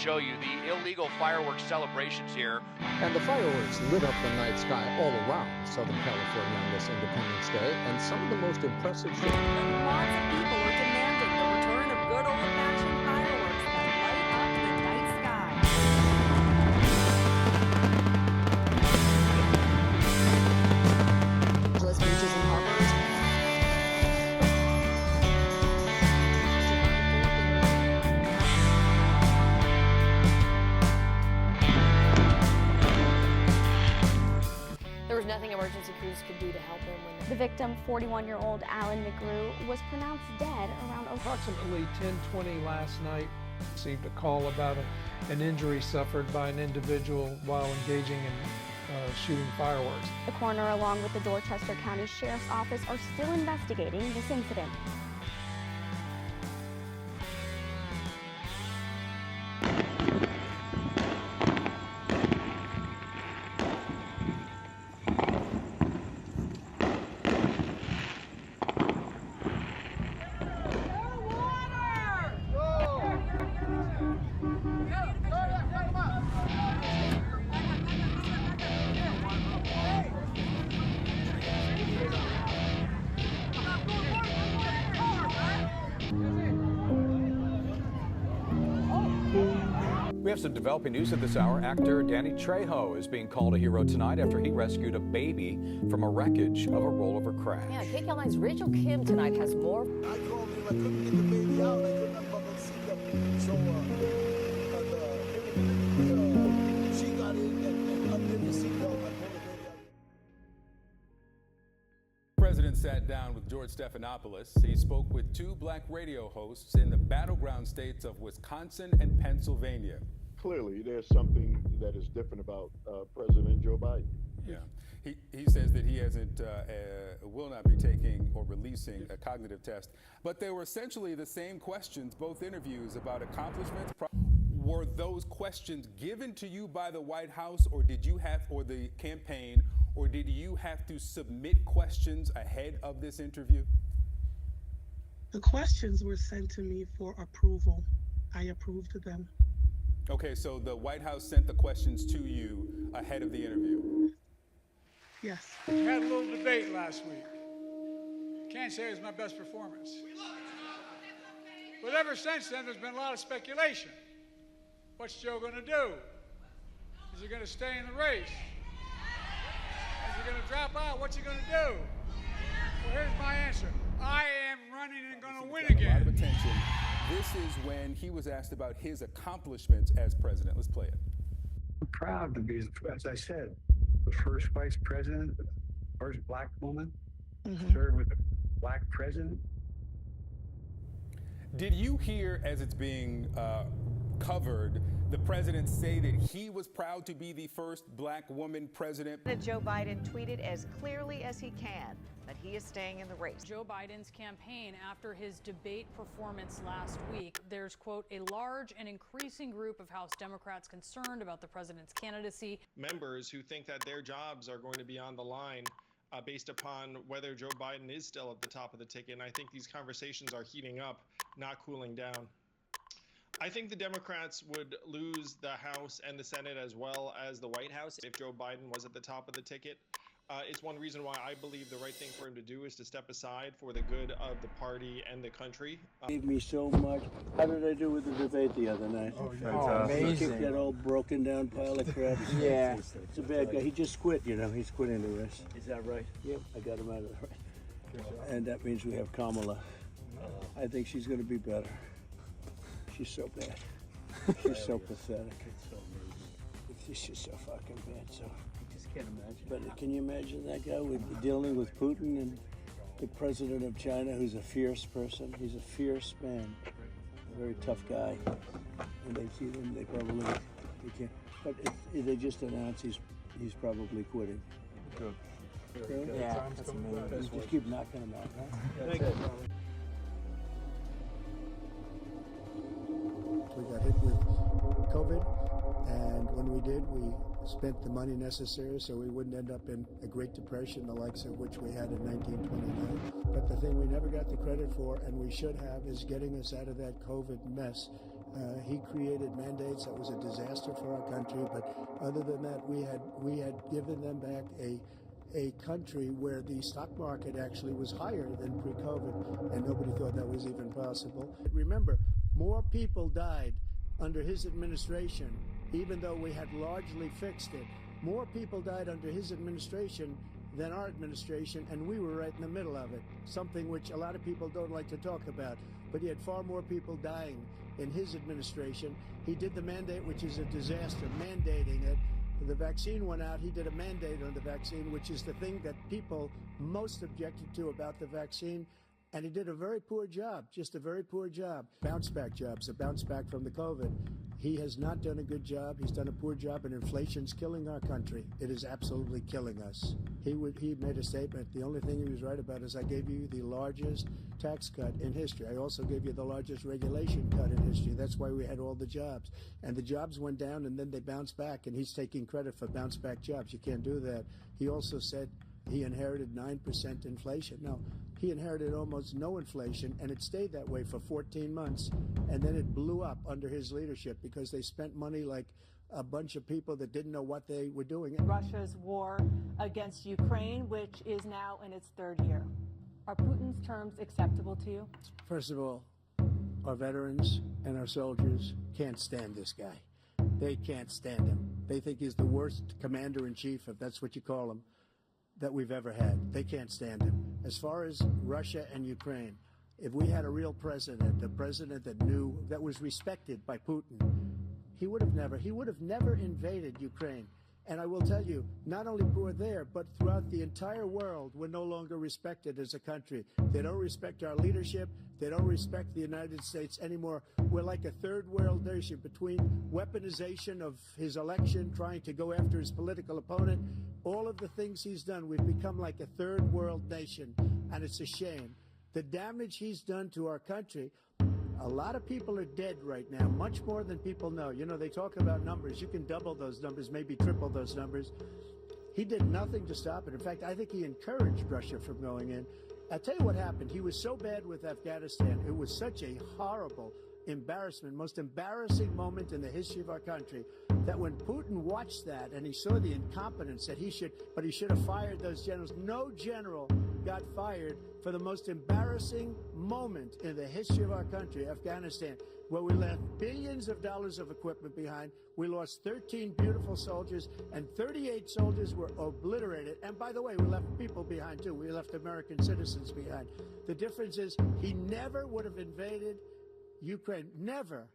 show you the illegal fireworks celebrations here. And the fireworks lit up the night sky all around Southern California on this Independence Day, and some of the most impressive shows. Lots of people are demanding the return of good old-fashioned fireworks that light up the night sky. Beaches and harbors. There was nothing emergency crews could do to help him when the victim, 41-year-old Alan McGrew, was pronounced dead around approximately 10:20 last night. Received a call about an injury suffered by an individual while engaging in shooting fireworks. The coroner, along with the Dorchester County Sheriff's Office, are still investigating this incident. We have some developing news at this hour. Actor Danny Trejo is being called a hero tonight after he rescued a baby from a wreckage of a rollover crash. Yeah, KCAL9's Rachel Kim tonight has more. I called him, I couldn't get the baby out, I couldn't fucking see them. So, she got in and undid the seatbelt, I pulled the baby out. The president sat down with George Stephanopoulos. He spoke with two black radio hosts in the battleground states of Wisconsin and Pennsylvania. Clearly, there's something that is different about President Joe Biden. Yeah, he says that he will not be taking or releasing a cognitive test. But they were essentially the same questions, both interviews, about accomplishments. Were those questions given to you by the White House, or did you have, or the campaign, or did you have to submit questions ahead of this interview? The questions were sent to me for approval. I approved them. Okay, so the White House sent the questions to you ahead of the interview? Yes. We had a little debate last week. Can't say it was my best performance. But ever since then, there's been a lot of speculation. What's Joe going to do? Is he going to stay in the race? Is he going to drop out? What's he going to do? Well, here's my answer. I am running and going to win again. A lot of attention. This is when he was asked about his accomplishments as president. Let's play it. I'm proud to be, as I said, the first vice president, the first black woman, served with a black president. Did you hear, as it's being covered, the president say that he was proud to be the first black woman president? Joe Biden tweeted as clearly as he can that he is staying in the race. Joe Biden's campaign after his debate performance last week, there's, quote, a large and increasing group of House Democrats concerned about the president's candidacy. Members who think that their jobs are going to be on the line based upon whether Joe Biden is still at the top of the ticket. And I think these conversations are heating up, not cooling down. I think the Democrats would lose the House and the Senate as well as the White House if Joe Biden was at the top of the ticket. It's one reason why I believe the right thing for him to do is to step aside for the good of the party and the country. Gave me so much. How did I do with the debate the other night? Oh, amazing. Kicked that old broken down pile of crap. Yeah. It's a bad guy. He just quit, you know. He's quitting the race. Is that right? Yep, I got him out of the race. And that means we have Kamala. I think she's going to be better. She's so bad. She's so pathetic. It's just so fucking bad. So I just can't imagine. But can you imagine that guy dealing with Putin and the president of China, who's a fierce person? He's a fierce man, a very tough guy. And they see him, they can't. But they just announced he's probably quitting. Good. Very good. Yeah, that's amazing. Just keep knocking him out, huh? Thank you. We got hit with COVID, and when we did, we spent the money necessary so we wouldn't end up in a Great Depression, the likes of which we had in 1929. But the thing we never got the credit for, and we should have, is getting us out of that COVID mess He created mandates that was a disaster for our country, but other than that, we had given them back a country where the stock market actually was higher than pre-COVID, and nobody thought that was even possible. Remember, more people died under his administration, even though we had largely fixed it. More people died under his administration than our administration, and we were right in the middle of it, something which a lot of people don't like to talk about. But he had far more people dying in his administration. He did the mandate, which is a disaster, mandating it. The vaccine went out. He did a mandate on the vaccine, which is the thing that people most objected to about the vaccine. And he did a very poor job, just a very poor job. Bounce back jobs, a bounce back from the COVID. He has not done a good job. He's done a poor job, and inflation's killing our country. It is absolutely killing us. He made a statement. The only thing he was right about is I gave you the largest tax cut in history. I also gave you the largest regulation cut in history. That's why we had all the jobs. And the jobs went down, and then they bounced back, and he's taking credit for bounce back jobs. You can't do that. He also said he inherited 9% inflation. No, he inherited almost no inflation, and it stayed that way for 14 months. And then it blew up under his leadership because they spent money like a bunch of people that didn't know what they were doing. Russia's war against Ukraine, which is now in its third year. Are Putin's terms acceptable to you? First of all, our veterans and our soldiers can't stand this guy. They can't stand him. They think he's the worst commander-in-chief, if that's what you call him, that we've ever had. They can't stand him. As far as Russia and Ukraine, if we had a real president, a president that knew, that was respected by Putin, he would have never invaded Ukraine. And I will tell you, not only poor there, but throughout the entire world, we're no longer respected as a country. They don't respect our leadership. They don't respect the United States anymore. We're like a third world nation between weaponization of his election, trying to go after his political opponent, all of the things he's done. We've become like a third world nation, and it's a shame. The damage he's done to our country, a lot of people are dead right now, much more than people know. You know, they talk about numbers. You can double those numbers, maybe triple those numbers. He did nothing to stop it. In fact, I think he encouraged Russia from going in. I'll tell you what happened. He was so bad with Afghanistan. It was such a horrible embarrassment, most embarrassing moment in the history of our country, that when Putin watched that and he saw the incompetence that he should have fired those generals. No general got fired for the most embarrassing moment in the history of our country, Afghanistan, where we left billions of dollars of equipment behind. We lost 13 beautiful soldiers, and 38 soldiers were obliterated. And by the way, we left people behind too. We left American citizens behind. The difference is he never would have invaded Ukraine. Never.